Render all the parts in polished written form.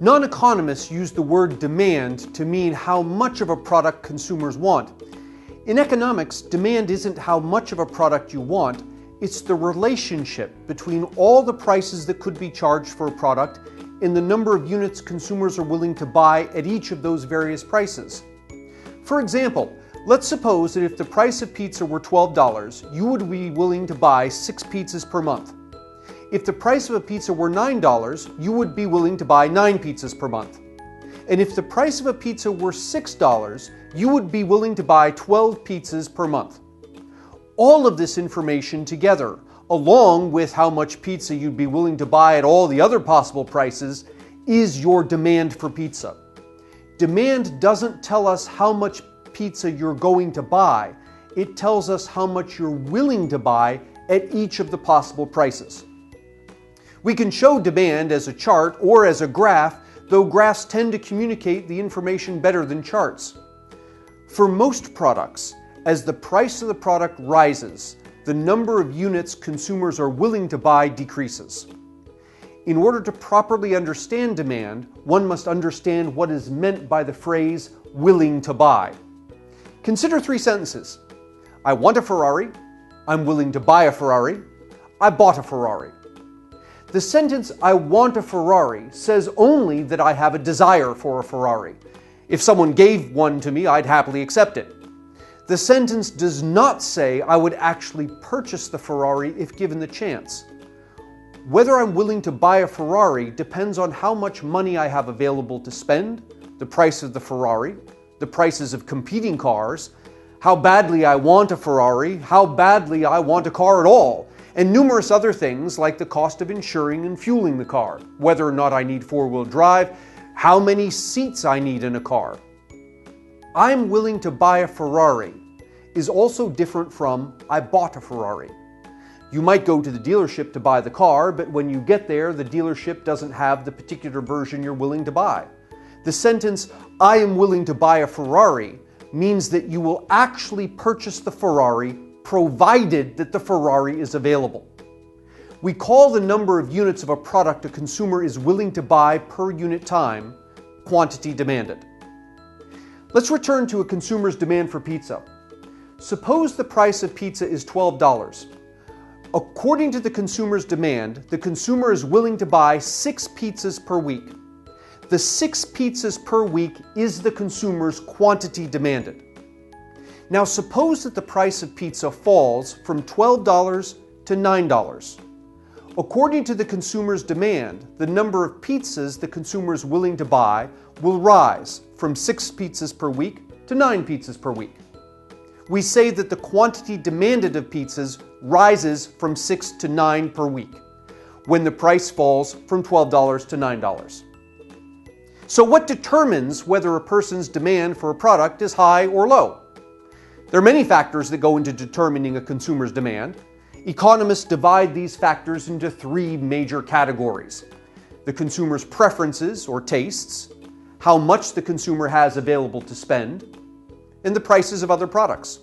Non-economists use the word demand to mean how much of a product consumers want. In economics, demand isn't how much of a product you want, it's the relationship between all the prices that could be charged for a product and the number of units consumers are willing to buy at each of those various prices. For example, let's suppose that if the price of pizza were $12, you would be willing to buy 6 pizzas per month. If the price of a pizza were $9, you would be willing to buy 9 pizzas per month. And if the price of a pizza were $6, you would be willing to buy 12 pizzas per month. All of this information together, along with how much pizza you'd be willing to buy at all the other possible prices, is your demand for pizza. Demand doesn't tell us how much pizza you're going to buy. It tells us how much you're willing to buy at each of the possible prices. We can show demand as a chart or as a graph, though graphs tend to communicate the information better than charts. For most products, as the price of the product rises, the number of units consumers are willing to buy decreases. In order to properly understand demand, one must understand what is meant by the phrase willing to buy. Consider 3 sentences. I want a Ferrari. I'm willing to buy a Ferrari. I bought a Ferrari. The sentence, I want a Ferrari, says only that I have a desire for a Ferrari. If someone gave one to me, I'd happily accept it. The sentence does not say I would actually purchase the Ferrari if given the chance. Whether I'm willing to buy a Ferrari depends on how much money I have available to spend, the price of the Ferrari, the prices of competing cars, how badly I want a Ferrari, how badly I want a car at all, and numerous other things like the cost of insuring and fueling the car, whether or not I need 4-wheel drive, how many seats I need in a car. I'm willing to buy a Ferrari is also different from I bought a Ferrari. You might go to the dealership to buy the car, but when you get there, the dealership doesn't have the particular version you're willing to buy. The sentence, I am willing to buy a Ferrari, means that you will actually purchase the Ferrari provided that the Ferrari is available. We call the number of units of a product a consumer is willing to buy per unit time quantity demanded. Let's return to a consumer's demand for pizza. Suppose the price of pizza is $12. According to the consumer's demand, the consumer is willing to buy 6 pizzas per week. The 6 pizzas per week is the consumer's quantity demanded. Now suppose that the price of pizza falls from $12 to $9. According to the consumer's demand, the number of pizzas the consumer is willing to buy will rise from 6 pizzas per week to 9 pizzas per week. We say that the quantity demanded of pizzas rises from 6 to 9 per week, when the price falls from $12 to $9. So what determines whether a person's demand for a product is high or low? There are many factors that go into determining a consumer's demand. Economists divide these factors into 3 major categories: the consumer's preferences or tastes, how much the consumer has available to spend, and the prices of other products.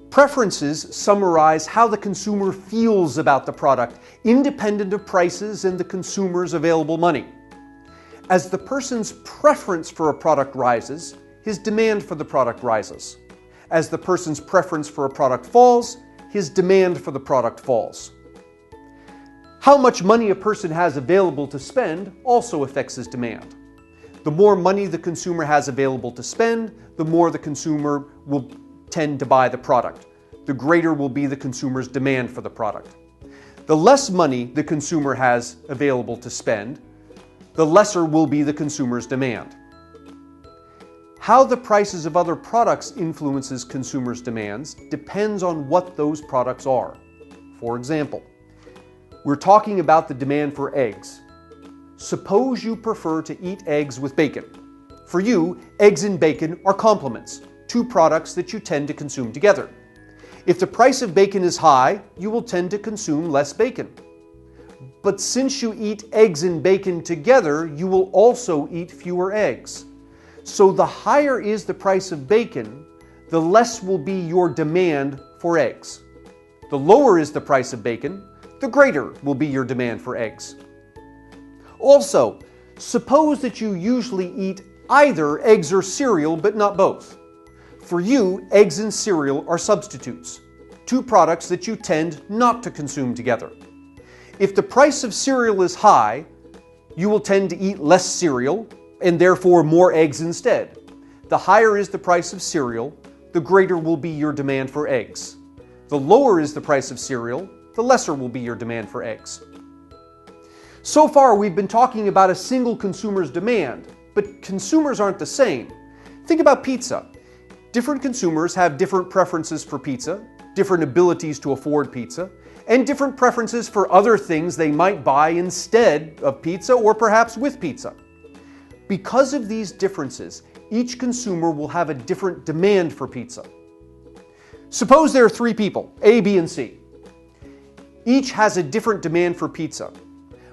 Preferences summarize how the consumer feels about the product, independent of prices and the consumer's available money. As the person's preference for a product rises, his demand for the product rises. As the person's preference for a product falls, his demand for the product falls. How much money a person has available to spend also affects his demand. The more money the consumer has available to spend, the more the consumer will tend to buy the product. The greater will be the consumer's demand for the product. The less money the consumer has available to spend, the lesser will be the consumer's demand. How the prices of other products influences consumers' demands depends on what those products are. For example, we're talking about the demand for eggs. Suppose you prefer to eat eggs with bacon. For you, eggs and bacon are complements, 2 products that you tend to consume together. If the price of bacon is high, you will tend to consume less bacon. But since you eat eggs and bacon together, you will also eat fewer eggs. So the higher is the price of bacon, the less will be your demand for eggs. The lower is the price of bacon, the greater will be your demand for eggs. Also, Suppose that you usually eat either eggs or cereal, but not both. For you, eggs and cereal are substitutes, two products that you tend not to consume together. If the price of cereal is high, you will tend to eat less cereal and therefore more eggs instead. The higher is the price of cereal, the greater will be your demand for eggs. The lower is the price of cereal, the lesser will be your demand for eggs. So far, we've been talking about a single consumer's demand, but consumers aren't the same. Think about pizza. Different consumers have different preferences for pizza, different abilities to afford pizza, and different preferences for other things they might buy instead of pizza or perhaps with pizza. Because of these differences, each consumer will have a different demand for pizza. Suppose there are three people, A, B, and C. Each has a different demand for pizza.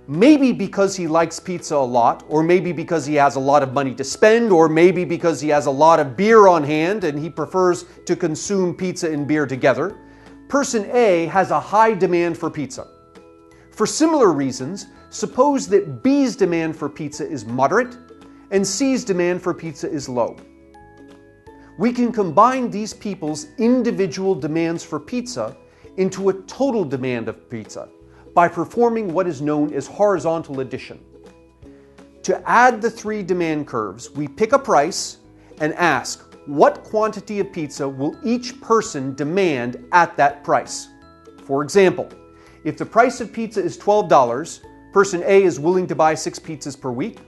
Maybe because he likes pizza a lot, or maybe because he has a lot of money to spend, or maybe because he has a lot of beer on hand and he prefers to consume pizza and beer together. Person A has a high demand for pizza. For similar reasons, suppose that B's demand for pizza is moderate and C's demand for pizza is low. We can combine these people's individual demands for pizza into a total demand of pizza by performing what is known as horizontal addition. To add the three demand curves, we pick a price and ask, what quantity of pizza will each person demand at that price? For example, if the price of pizza is $12, person A is willing to buy 6 pizzas per week,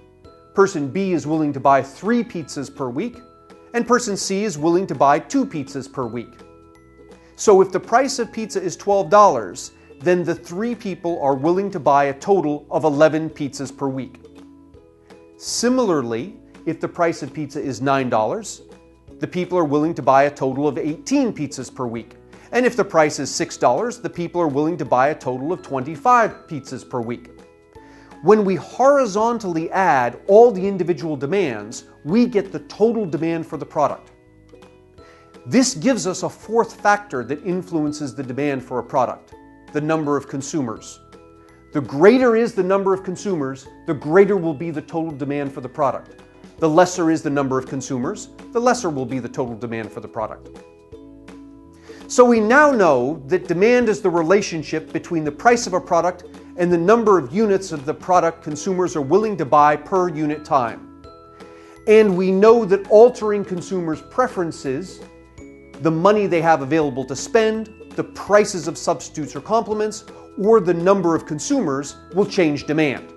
person B is willing to buy 3 pizzas per week, and person C is willing to buy 2 pizzas per week. So if the price of pizza is $12, then the 3 people are willing to buy a total of 11 pizzas per week. Similarly, if the price of pizza is $9, the people are willing to buy a total of 18 pizzas per week. And if the price is $6, the people are willing to buy a total of 25 pizzas per week. When we horizontally add all the individual demands, we get the total demand for the product. This gives us a fourth factor that influences the demand for a product: the number of consumers. The greater is the number of consumers, the greater will be the total demand for the product. The lesser is the number of consumers, the lesser will be the total demand for the product. So we now know that demand is the relationship between the price of a product and the number of units of the product consumers are willing to buy per unit time. And we know that altering consumers' preferences, the money they have available to spend, the prices of substitutes or complements, or the number of consumers will change demand.